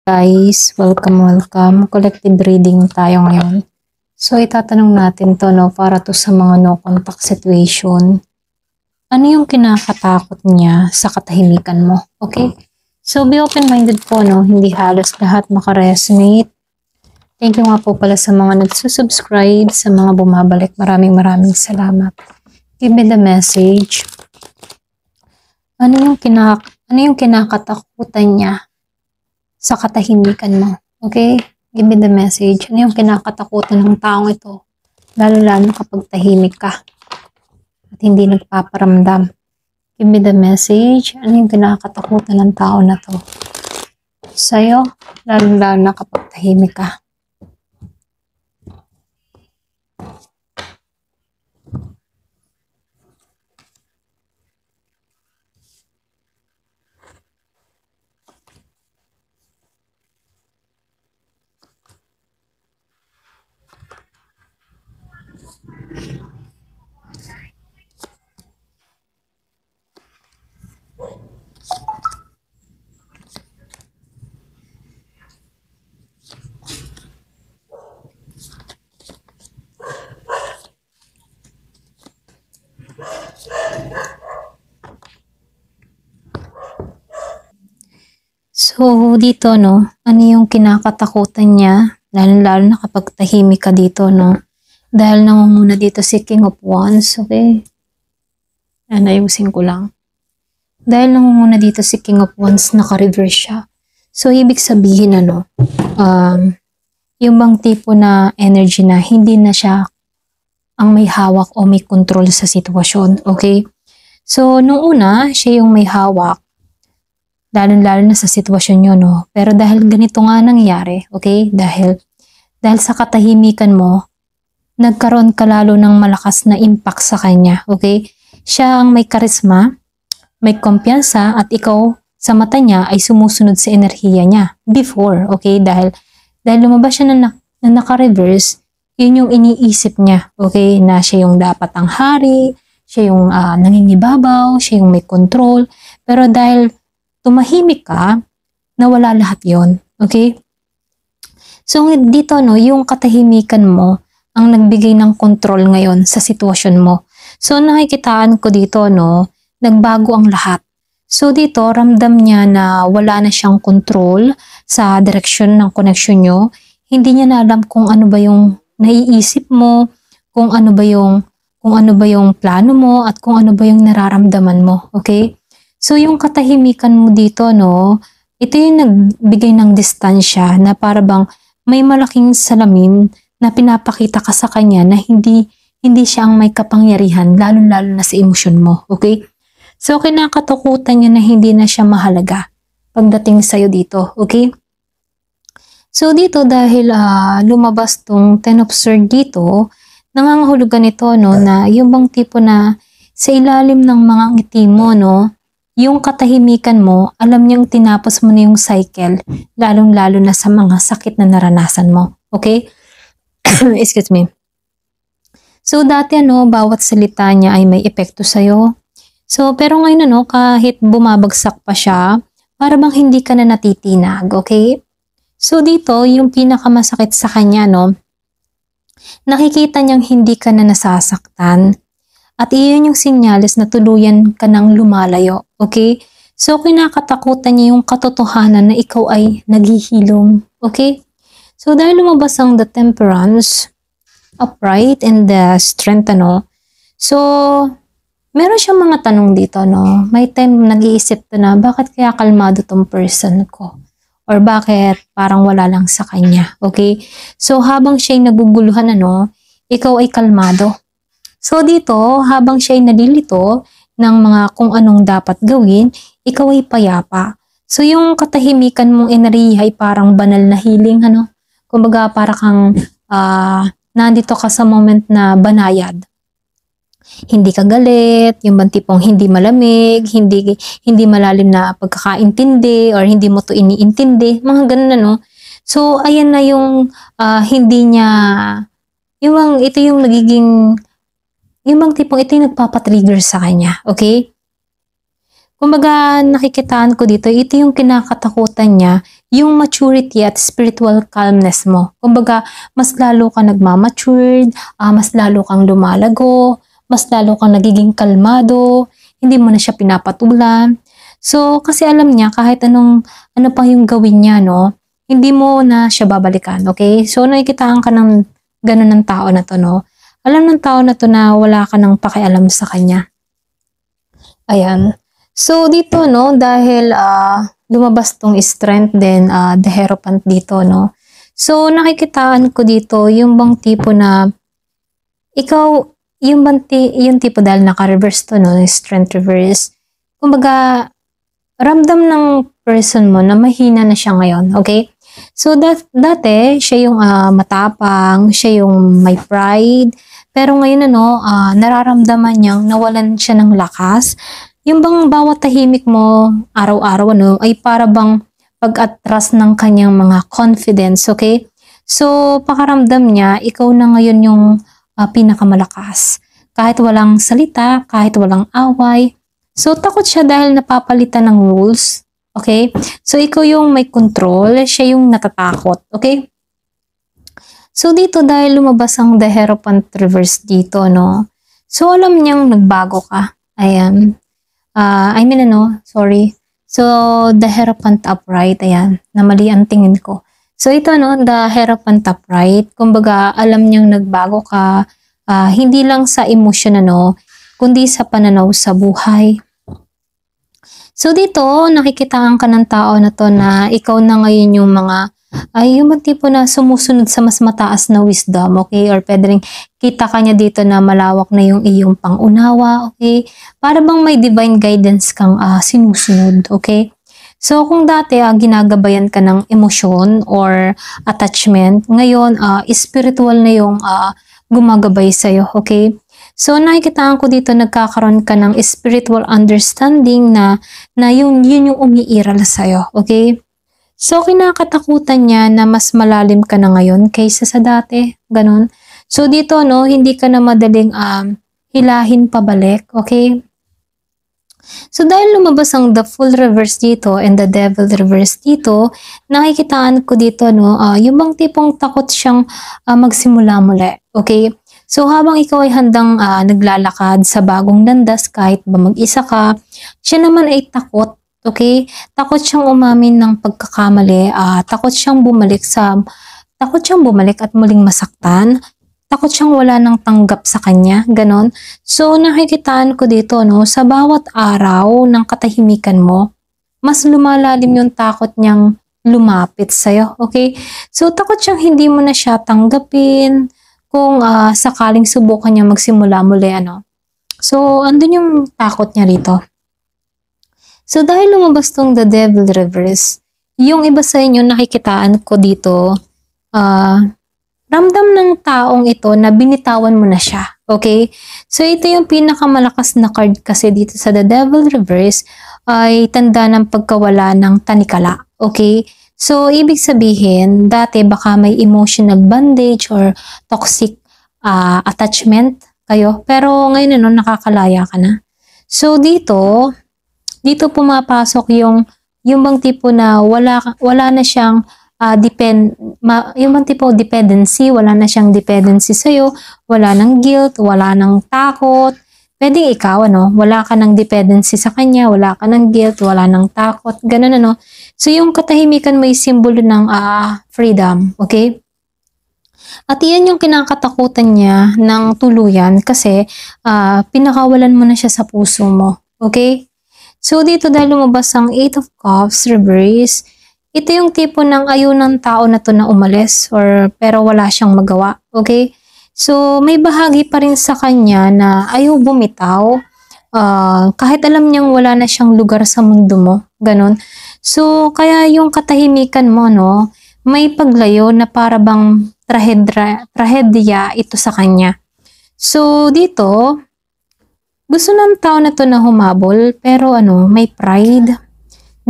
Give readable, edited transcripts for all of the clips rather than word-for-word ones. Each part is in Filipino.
Guys, welcome. Collective reading tayo ngayon. So, itatanong natin to, no, para to sa mga no contact situation. Ano yung kinakatakot niya sa katahimikan mo? Okay? So, be open-minded po, no? Hindi halos lahat makaresonate. Thank you nga po pala sa mga nagsusubscribe, sa mga bumabalik. Maraming salamat. Give me the message. Ano yung kinakatakutan niya sa katahimikan mo? Okay? Give me the message. Ano yung kinakatakutan ng taong ito? Lalo-lalo kapag tahimik ka at hindi nagpaparamdam. Give me the message. Ano yung kinakatakutan ng tao na to sa'yo? Lalo-lalo na kapag tahimik ka. So, dito, no, ano yung kinakatakutan niya, lalo-lalo na kapag tahimik ka dito, no, dahil nangunguna dito si King of Wands, okay? Ayusin ko lang. Dahil nangunguna dito si King of Wands, naka-reverse siya. So, ibig sabihin, ano, yung bang tipo na energy na hindi na siya ang may hawak o may control sa sitwasyon, okay? So, nung una, siya yung may hawak, lalo-lalo na sa sitwasyon nyo, no? Pero dahil ganito nga nangyari, okay? Dahil sa katahimikan mo, nagkaroon ka lalo ng malakas na impact sa kanya, okay? Siya ang may karisma, may kumpiyansa, at ikaw sa mata niya ay sumusunod sa enerhiya niya before, okay? Dahil lumabas siya na naka-reverse, yun yung iniisip niya, okay? Na siya yung dapat ang hari, siya yung nangingibabaw, siya yung may control. Pero dahil tumahimik ka, nawala lahat yon, okay? So dito, no, yung katahimikan mo ang nagbigay ng control ngayon sa sitwasyon mo. So nakikitaan ko dito, no, nagbago ang lahat. So dito, ramdam niya na wala na siyang control sa direksyon ng connection nyo. Hindi niya na alam kung ano ba yung naiisip mo, kung ano ba yung plano mo, at kung ano ba yung nararamdaman mo, okay? So, yung katahimikan mo dito, no, ito yung nagbigay ng distansya na para bang may malaking salamin na pinapakita ka sa kanya na hindi siya ang may kapangyarihan, lalo-lalo na sa emosyon mo, okay? So, kinakatakutan niya na hindi na siya mahalaga pagdating sa'yo dito, okay? So, dito dahil lumabas tong Ten of Swords dito, nangangahulugan ito, no, na yung bang tipo na sa ilalim ng mga ngiti mo, no, yung katahimikan mo, alam niyang tinapos mo na yung cycle, lalong-lalo na sa mga sakit na naranasan mo. Okay? Excuse me. So, dati, bawat salita niya ay may epekto sa'yo. So, pero ngayon, kahit bumabagsak pa siya, para bang hindi ka na natitinag. Okay? So, dito, yung pinakamasakit sa kanya, nakikita niyang hindi ka na nasasaktan. At iyon yung sinyalis na tuluyan ka nang lumalayo, okay? So, kinakatakutan niya yung katotohanan na ikaw ay naghihilom, okay? So, dahil lumabas ang the temperance, upright, and the strength, So, meron siyang mga tanong dito, May time nag-iisip na, bakit kaya kalmado tong person ko? Or bakit parang wala lang sa kanya, okay? So, habang siya'y naguguluhan, ikaw ay kalmado. So dito, habang siya'y nalilito ng mga kung anong dapat gawin, ikaw ay payapa. So yung katahimikan mong enerhiya ay parang banal na healing, Kumbaga para kang nandito ka sa moment na banayad. Hindi ka galit, yung bang tipong hindi malamig, hindi malalim na pagkakaintindi, or hindi mo to iniintindi, mga ganun, So ayan na yung hindi niya, ito yung nagiging, yung bang tipong ito yung nagpapatrigger sa kanya, okay? Kumbaga, nakikitaan ko dito, ito yung kinakatakutan niya yung maturity at spiritual calmness mo. Kumbaga, mas lalo kang nagmamatured, mas lalo kang lumalago, mas lalo kang nagiging kalmado, hindi mo na siya pinapatulan. So, kasi alam niya kahit ano pang yung gawin niya, no, hindi mo na siya babalikan, okay? So, nakikitaan ka ng ganun ng tao na to, no? Alam ng tao na to na wala ka nang pakialam sa kanya. Ayan. So, dito, no, dahil lumabas tong strength din, the Hierophant dito, no. So, nakikitaan ko dito yung bang tipo na ikaw, yung tipo dahil naka-reverse to, no, strength reverse. Kumbaga, ramdam ng person mo na mahina na siya ngayon, okay? So, dati, siya yung matapang, siya yung may pride, pero ngayon, nararamdaman niyang nawalan siya ng lakas. Yung bang bawat tahimik mo, araw-araw, ay para bang pag-atras ng kanyang mga confidence, okay? So, pakaramdam niya, ikaw na ngayon yung pinakamalakas. Kahit walang salita, kahit walang away. So, takot siya dahil napapalitan ng rules. Okay? So, ikaw yung may control, siya yung natatakot. Okay? So, dito dahil lumabas ang the Hierophant reverse dito, no? So, alam niyang nagbago ka. Ayan. Sorry. So, the Hierophant upright, ayan. Namali ang tingin ko. So, ito, no? The Hierophant upright. Kumbaga, alam niyang nagbago ka. Hindi lang sa emosyon, kundi sa pananaw sa buhay. So dito, nakikitaan ka ng tao na to na ikaw na ngayon yung yung tipo na sumusunod sa mas mataas na wisdom, okay? Or pwede rin kita ka niya dito na malawak na yung iyong pangunawa, okay? Para bang may divine guidance kang sinusunod, okay? So kung dati ginagabayan ka ng emosyon or attachment, ngayon spiritual na yung gumagabay sa'yo, okay? So, nakikitaan ko dito nagkakaroon ka ng spiritual understanding na yun yung umiiral sa'yo. Okay? So, kinakatakutan niya na mas malalim ka na ngayon kaysa sa dati. Ganon. So, dito, hindi ka na madaling hilahin pabalik. Okay? So, dahil lumabas ang the full reverse dito and the devil reverse dito, nakikitaan ko dito, yung bang tipong takot siyang magsimula muli. Okay? So, habang ikaw ay handang naglalakad sa bagong landas kahit ba mag-isa ka, siya naman ay takot, okay? Takot siyang umamin ng pagkakamali, takot siyang bumalik at muling masaktan, takot siyang wala ng tanggap sa kanya, ganon. So, nakikitaan ko dito, sa bawat araw ng katahimikan mo, mas lumalalim yung takot niyang lumapit sa'yo, okay? So, takot siyang hindi mo na siya tanggapin, kung sakaling subukan niya magsimula muli, So, andun yung takot niya rito. So, dahil lumabas tong the devil reverse, yung iba sa inyo nakikitaan ko dito, ramdam ng taong ito na binitawan mo na siya. Okay? So, ito yung pinakamalakas na card kasi dito sa the devil reverse ay tanda ng pagkawala ng tanikala. Okay? So, ibig sabihin, dati baka may emotional bondage or toxic attachment kayo. Pero ngayon, nakakalaya ka na. So, dito pumapasok yung bang tipo na wala na siyang yung bang tipo dependency, wala na siyang dependency sa'yo, wala ng guilt, wala ng takot. Pwede ikaw, wala ka ng dependency sa kanya, wala ka ng guilt, wala ng takot, ganun, So, yung katahimikan may simbolo ng freedom, okay? At iyan yung kinakatakutan niya ng tuluyan kasi pinakawalan mo na siya sa puso mo, okay? So, dito dahil lumabas ang 8 of Cups, reverse, ito yung tipo ng ayaw ng tao na to na umalis pero wala siyang magawa, okay? So, may bahagi pa rin sa kanya na ayaw bumitaw kahit alam niyang wala na siyang lugar sa mundo mo, ganon. So, kaya yung katahimikan mo, may paglayo na para bang trahedya ito sa kanya. So, dito, gusto ng tao na to na humabol, pero may pride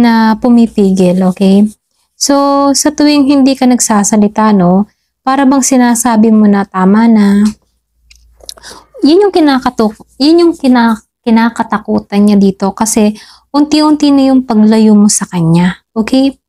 na pumipigil, okay? So, sa tuwing hindi ka nagsasalita, para bang sinasabi mo na tama na. Yun yung kinakatakutan niya dito kasi unti-unti na yung paglayo mo sa kanya. Okay?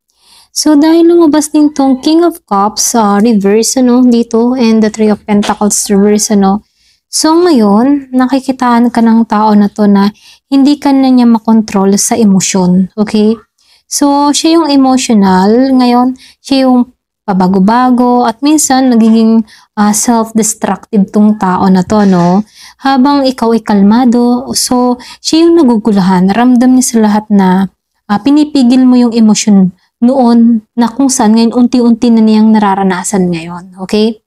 So, dahil lumabas din tong King of Cups, reverse, ano, dito, and the Three of Pentacles reverse, ano. So, ngayon, nakikitaan ka ng tao na to na hindi ka na niya makontrol sa emosyon, okay? So, siya yung emotional, ngayon, siya yung pabago-bago, at minsan, nagiging self-destructive tong tao na to, no? Habang ikaw ay kalmado, so, siya yung nagugulahan, ramdam niya sa lahat na pinipigil mo yung emosyon noon na kung saan ngayon unti-unti na niyang nararanasan ngayon. Okay?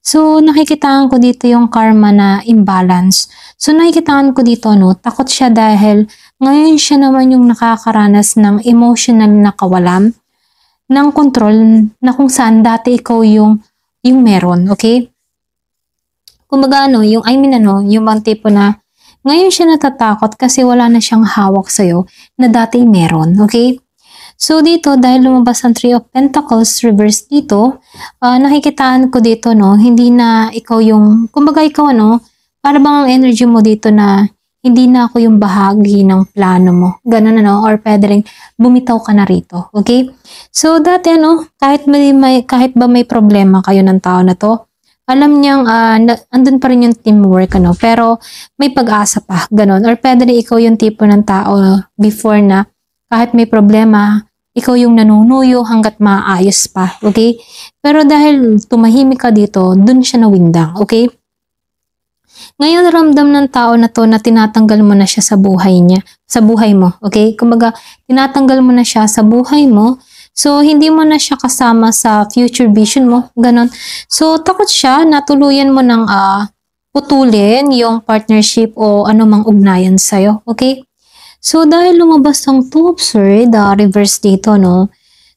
So, nakikitaan ko dito yung karma na imbalance. So, nakikitaan ko dito, no, takot siya dahil ngayon siya naman yung nakakaranas ng emotional na kawalan ng control na kung saan dati ikaw yung meron. Okay? Kumbaga, yung bang tipo na ngayon siya natatakot kasi wala na siyang hawak sa'yo na dati meron. Okay? So dito, dahil lumabas ang Three of Pentacles reverse dito, nakikitaan ko dito, no, hindi na ikaw yung, kumbaga ikaw, para bang ang energy mo dito na hindi na ako yung bahagi ng plano mo. Ganun, or pwede rin bumitaw ka na rito. Okay? So dati, kahit ba may problema kayo ng tao na to, alam niyang andun pa rin yung teamwork, pero may pag-asa pa, ganun. Or pwede rin ikaw yung tipo ng tao before na kahit may problema, ikaw yung nanunuyo hanggat maayos pa, okay? Pero dahil tumahimik ka dito, dun siya nawindang, okay? Ngayon, ramdam ng tao na to na tinatanggal mo na siya sa buhay niya, sa buhay mo, okay? Kumbaga, tinatanggal mo na siya sa buhay mo, so hindi mo na siya kasama sa future vision mo, ganon. So, takot siya na tuluyan mo ng putulin yung partnership o anumang ugnayan sa'yo, okay? So, dahil lumabas ang Two of Swords, reverse dito, no?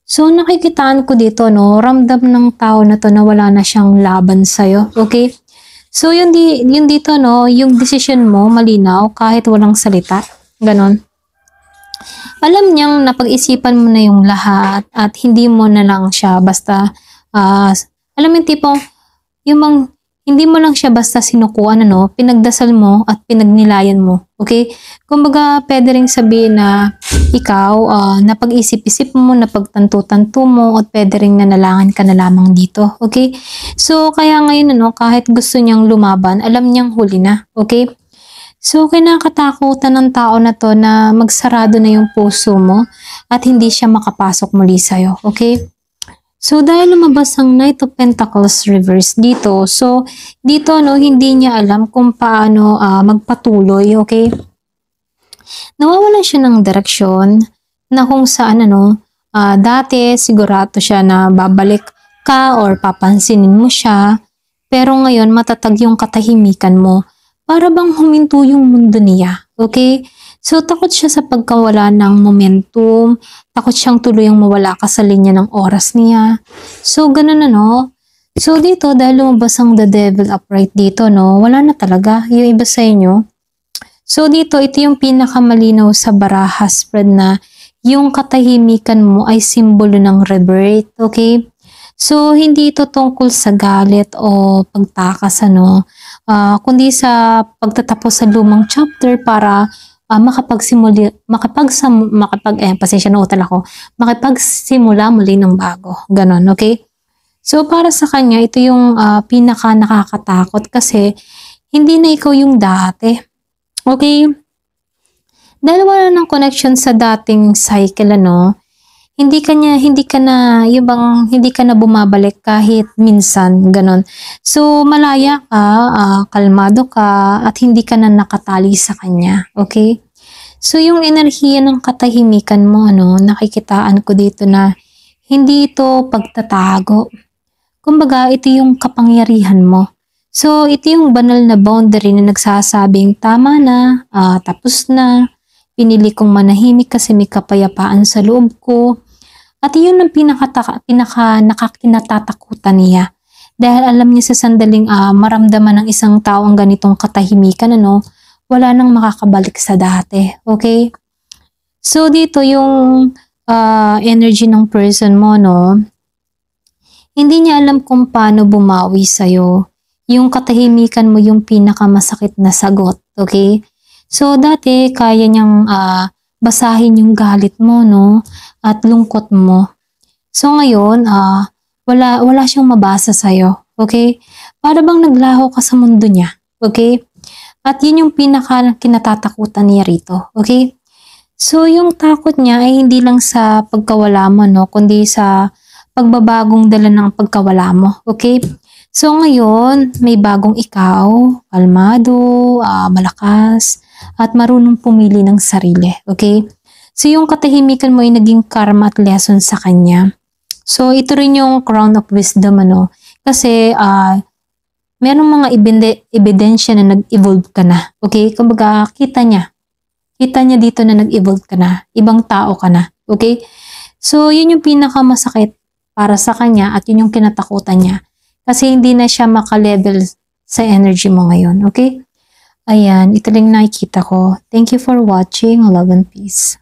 So, nakikitaan ko dito, no? Ramdam ng tao na to na wala na siyang laban sa'yo, okay? So, yun dito, no? Yung decision mo, malinaw, kahit walang salita. Ganon. Alam niyang napag-isipan mo na yung lahat at hindi mo na lang siya basta, alam mo yung tipong, hindi mo lang siya basta sinukuan, pinagdasal mo at pinagnilayan mo. Okay? Kumbaga, pwede rin sabihin na ikaw, napag-isip-isip mo, napagtanto-tanto mo, at pwede rin nanalangin ka na lamang dito. Okay? So, kaya ngayon, kahit gusto niyang lumaban, alam niyang huli na. Okay? So, kinakatakutan ng tao na to na magsarado na yung puso mo at hindi siya makapasok muli sa'yo. Okay? So, dahil lumabas ang Knight of Pentacles reverse dito, so, dito, hindi niya alam kung paano magpatuloy, okay? Nawawalan siya ng direksyon na kung saan, dati sigurado siya na babalik ka or papansinin mo siya, pero ngayon matatag yung katahimikan mo. Para bang huminto yung mundo niya, okay? So, takot siya sa pagkawala ng momentum, takot siyang tuluyang mawala ka sa linya ng oras niya. So, ganun So, dito, dahil lumabas ang The Devil upright dito, wala na talaga yung iba sa inyo. So, dito, ito yung pinakamalinaw sa baraha spread na yung katahimikan mo ay simbolo ng rebirth, okay? So, hindi ito tungkol sa galit o pagtakas, kundi sa pagtatapos sa lumang chapter para makapagsimula muli ng bago. Ganon, okay? So, para sa kanya, ito yung pinaka nakakatakot kasi hindi na ikaw yung dati. Okay? Dahil wala ng connection sa dating cycle, hindi ka na bumabalik kahit minsan, ganon. So, malaya ka, kalmado ka, at hindi ka na nakatali sa kanya, okay? So, yung enerhiya ng katahimikan mo, nakikitaan ko dito na hindi ito pagtatago. Kumbaga, ito yung kapangyarihan mo. So, ito yung banal na boundary na nagsasabing tama na, tapos na, pinili kong manahimik kasi may kapayapaan sa loob ko. At yun ang kinatatakutan niya. Dahil alam niya sa sandaling maramdaman ng isang tao ang ganitong katahimikan, wala nang makakabalik sa dati. Okay? So, dito yung energy ng person mo, hindi niya alam kung paano bumawi sa'yo. Yung katahimikan mo yung pinakamasakit na sagot. Okay? So, dati, kaya niyang basahin yung galit mo, at lungkot mo. So ngayon, wala siyang mabasa sa'yo. Okay? Para bang naglaho ka sa mundo niya. Okay? At yun yung pinaka kinatatakutan niya rito. Okay? So yung takot niya ay hindi lang sa pagkawala mo, no? Kundi sa pagbabagong dala ng pagkawala mo. Okay? So ngayon, may bagong ikaw, kalmado, malakas, at marunong pumili ng sarili. Okay? So yung katahimikan mo ay naging karma at lesson sa kanya. So ito rin yung crown of wisdom, ano? Kasi merong mga ebidensya na nag-evolve ka na. Okay? Kumbaga, kita niya dito na nag-evolve ka na. Ibang tao ka na. Okay? So yun yung pinakamasakit para sa kanya at yun yung kinatakutan niya. Kasi hindi na siya maka-level sa energy mo ngayon. Okay? Ayan, ito lang nakikita ko. Thank you for watching. Love and peace.